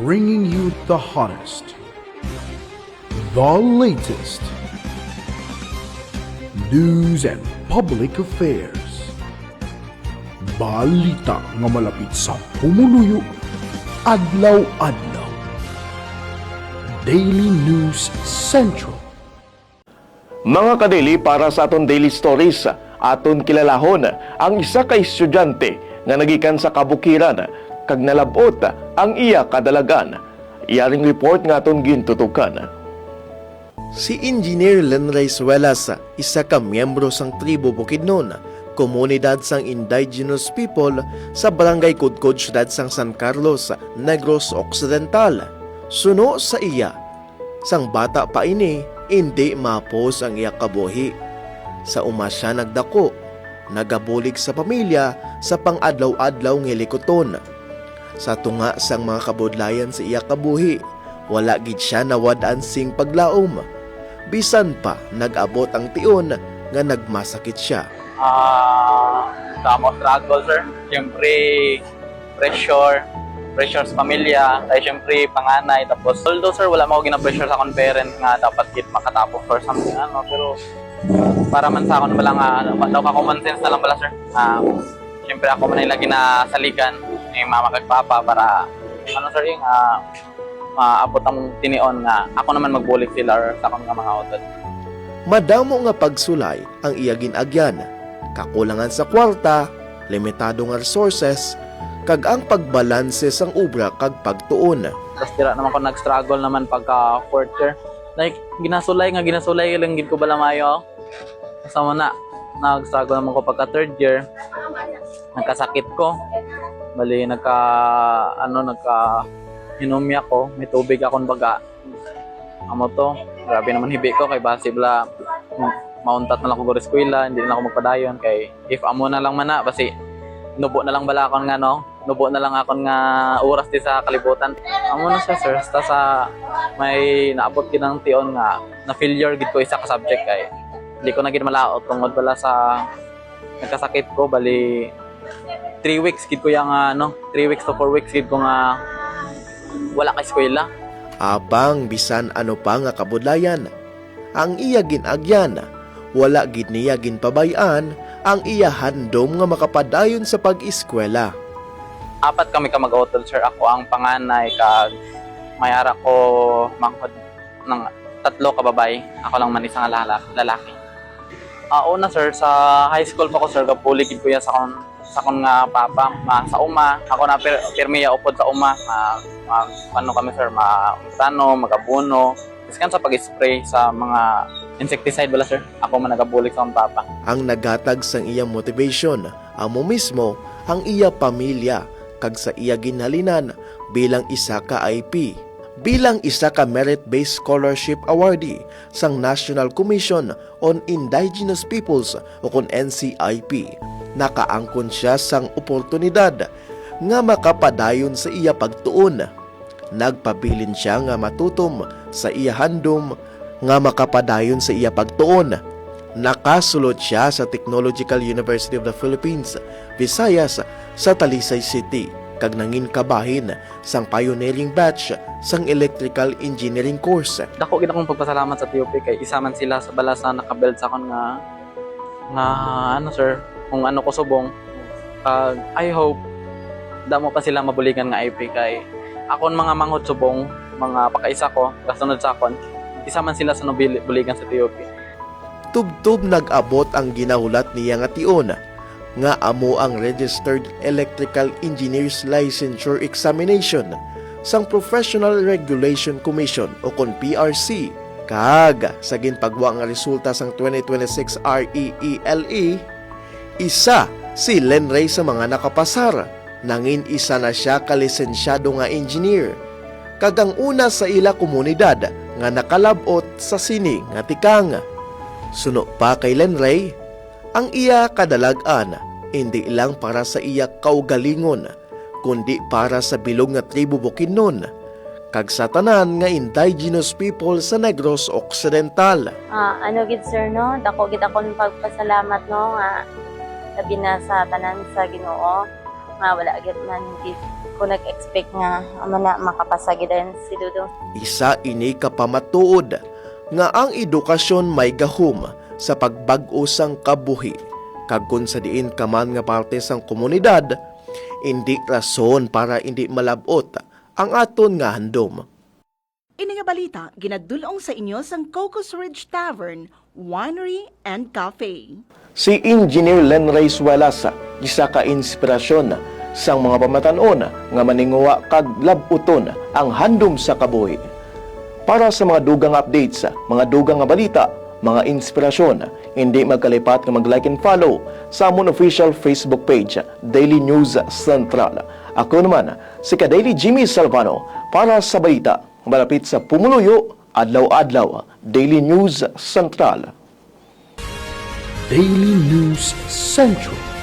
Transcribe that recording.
bringing you the hottest, the latest news and public affairs. Balita nga malapit sa pumuluyo, adlaw-adlaw. Daily News Central. Mga kadili, para sa aton daily stories, aton kilalahon ang isa ka estudyante nga nagikan sa kabukiran kag nalabot ang iya kadalagan. Iyaring report nga aton gintutukan. Si Engineer Lenray Suelas, isa ka miyembro sang tribo Bukidnon, komunidad sang indigenous people sa Barangay Kudkod, siyudad sang San Carlos, Negros Occidental. Suno sa iya, sang bata pa ini, hindi mapos ang iya kabuhi. Sa uma siya nagdako, nagabulig sa pamilya sa pang-adlaw-adlaw ngilikoton. Sa tunga sang mga kabudlayan sa iya kabuhi, wala gid siya nawadaan sing paglaom. Bisan pa nag-abot ang tion nga nagmasakit siya. Damo struggle, sir. Siyempre, pressure sa pamilya, tayo siyempre panganay. Tapos, although sir, wala mo gina-pressure sa akong parents nga dapat kit makatapos or something, pero para man sa akon bala nga, daw ka common sense na lang bala, sir. Siyempre ako man ay lagi na saligan, mama kag papa para, sir, yung maabot ang tinion nga ako naman magbulig sila or sa akong mga utod. Madamo nga pagsulay ang iya ginagyan, kakulangan sa kwarta, limitado nga resources, kag ang pagbalanse sang ubra kag pagtuon. Tapos tira naman ko nag-struggle naman pagka fourth year. Like, ginasulay lang gid ko bala mayo. Kasama na, nag-struggle naman ko pagka third year. Nagkasakit ko. Bali, hinumya ko. May tubig akong baga. Amo to, grabe naman hibi ko kay base bala mauntat na lang ko sa eskwela, hindi na ako magpadayon kay if amo na lang mana basi nubo na lang bala akon nga nubo na lang akon nga oras di sa kalibutan. Amo na siya, sir, basta sa may naabot gid ng tion nga na failure gid ko isa ka subject kay hindi ko na gid malaot tungod bala sa nagkasakit ko. Bali 3 weeks gid ko yang 3 weeks to 4 weeks gid ko nga wala ka eskwela. Abang bisan ano pa nga kabudlayan, ang iya ginagyan, wala gid niya ginpabayan ang iya handom nga makapadayon sa pag-eskwela. 4 kami ka mag-utol, sir. Ako ang panganay kag mayara ko mangkod ng 3 ka babae. Ako lang man isang lalaki. Una, sir, sa high school pa ko, sir, kapulig ko ya sa kon nga papa sa uma. Ako na pirmiya upod sa uma. Ano kami, sir, magabuno. Iskan sa pag-spray sa mga insecticide bala, sir. Ako man nagabulig sa akong papa. Ang nagatag sang iyang motivation, amo mismo ang iya pamilya kag sa iya ginhalinan bilang isa ka IP. Bilang isa ka merit-based scholarship awardee sang National Commission on Indigenous Peoples o kon NCIP, nakaangkon siya sang oportunidad nga makapadayon sa iya pagtuon. Nagpabilin siya nga matutom sa iya handom nga makapadayon sa iya pagtuon. Nakasulod siya sa Technological University of the Philippines, Visayas sa Talisay City kag nangin kabahin sang pioneering batch sang electrical engineering course. Dako gid akong pagpasalamat sa TUP kay isa man sila sa balasa nakabuild sa akon nga sir, kung ano ko subong. I hope damo pa sila mabuligan nga IP kay akon mga manghod subong, mga pakaisa ko kasunod sa akon. Isa man sila sa buligan sa TUP. Tubtub nag-abot ang ginahulat niya nga tion nga amo ang Registered Electrical Engineers Licensure Examination sang Professional Regulation Commission o kon PRC. Kag sa ginpagwa nga resulta sang 2026 REELE, isa si Lenray sa mga nakapasar. Nangin isa na siya kalisensyado nga engineer. Kag ang una sa ila komunidad nga nakalabot sa sini nga tikang. Suno pa kay Lenray, ang iya kadalagan hindi lang para sa iya kaugalingon, kundi para sa bilog nga tribo Bukidnon, kag sa tanan nga indigenous people sa Negros Occidental. Gid, sir, no? Dako gid akong pagpasalamat, no, nga sabi na sa tanan sa Ginoo Wala agad man. Hindi ko nag-expect nga na makapasagidan si Dudong. Isa ini kapamatuod nga ang edukasyon may gahum sa pagbag-o sang kabuhi. Kag kun sa diin ka man nga parte sang komunidad, hindi rason para hindi malabot ang aton nga handom. Ini nga balita ginadulong sa inyo sang Cocos Ridge Tavern, Winery and Cafe. Si Engineer Len Reyes Walas, isa ka inspirasyon sang mga pamatanon nga maninguwa kag labuton ang handom sa kabuhi. Para sa mga dugang updates, mga dugang nga balita, mga inspirasyon, hindi magkalipat nga mag-like and follow sa amon official Facebook page, Daily News Central. Ako naman, si Ka-Daily Jimmy Salvano para sa balita malapit sa Pumuluyo, adlaw-adlaw, Daily News Central. Daily News Central.